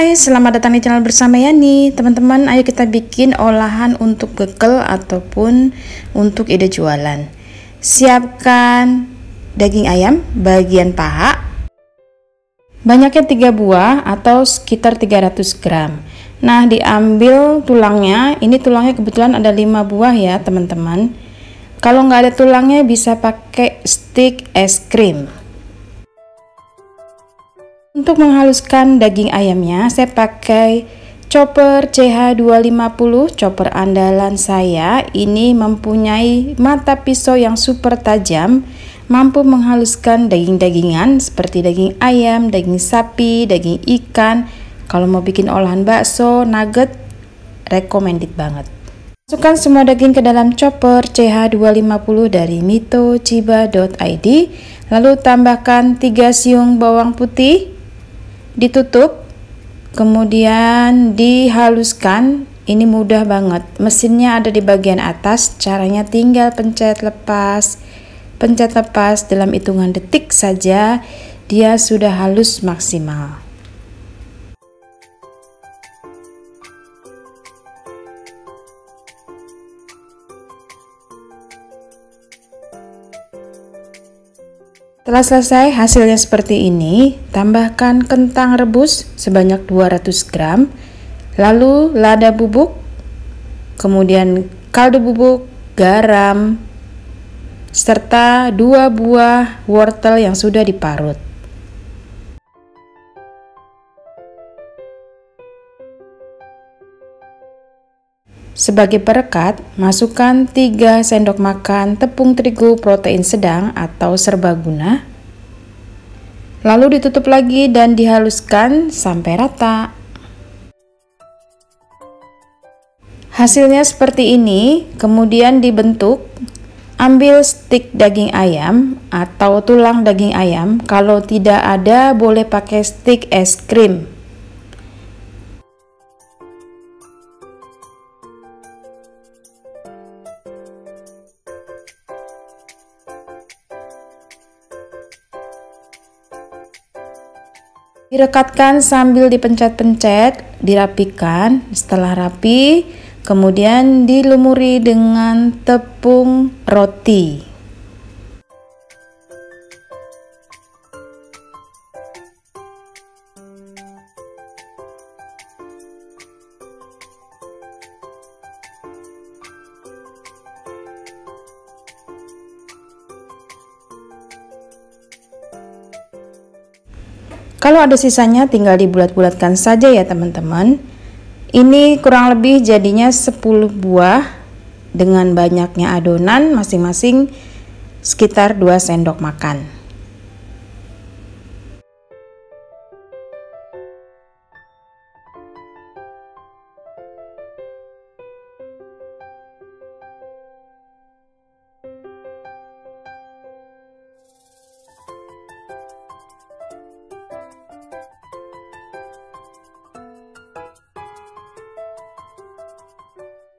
Hai, selamat datang di channel bersama Yani. Teman-teman, ayo kita bikin olahan untuk bekal ataupun untuk ide jualan. Siapkan daging ayam bagian paha. Banyaknya 3 buah atau sekitar 300 gram. Nah, diambil tulangnya. Ini tulangnya kebetulan ada 5 buah ya, teman-teman. Kalau nggak ada tulangnya bisa pakai stick es krim. Untuk menghaluskan daging ayamnya, saya pakai chopper CH250, chopper andalan saya. Ini mempunyai mata pisau yang super tajam, mampu menghaluskan daging-dagingan seperti daging ayam, daging sapi, daging ikan. Kalau mau bikin olahan bakso, nugget, recommended banget. Masukkan semua daging ke dalam chopper CH250 dari mitochiba.id. Lalu tambahkan 3 siung bawang putih. Ditutup, kemudian dihaluskan. Ini mudah banget, mesinnya ada di bagian atas. Caranya tinggal pencet lepas dalam hitungan detik saja dia sudah halus maksimal. Setelah selesai hasilnya seperti ini, tambahkan kentang rebus sebanyak 200 gram, lalu lada bubuk, kemudian kaldu bubuk, garam, serta 2 buah wortel yang sudah diparut. Sebagai perekat, masukkan 3 sendok makan tepung terigu protein sedang atau serbaguna. Lalu ditutup lagi dan dihaluskan sampai rata. Hasilnya seperti ini, kemudian dibentuk. Ambil stik daging ayam atau tulang daging ayam. Kalau tidak ada, boleh pakai stik es krim. Direkatkan sambil dipencet-pencet, dirapikan. Setelah rapi, kemudian dilumuri dengan tepung roti. Kalau ada sisanya tinggal dibulat-bulatkan saja ya teman-teman. Ini kurang lebih jadinya 10 buah dengan banyaknya adonan masing-masing sekitar 2 sendok makan.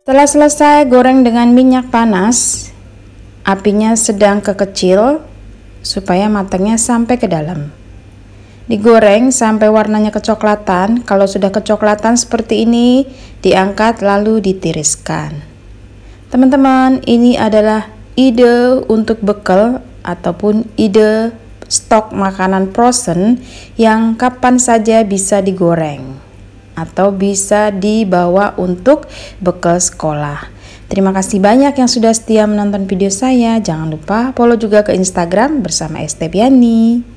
Setelah selesai, goreng dengan minyak panas. Apinya sedang ke kecil supaya matangnya sampai ke dalam. Digoreng sampai warnanya kecoklatan. Kalau sudah kecoklatan seperti ini, diangkat lalu ditiriskan. Teman-teman, ini adalah ide untuk bekal ataupun ide stok makanan frozen yang kapan saja bisa digoreng atau bisa dibawa untuk bekal sekolah. Terima kasih banyak yang sudah setia menonton video saya. Jangan lupa follow juga ke Instagram bersama Estebiani.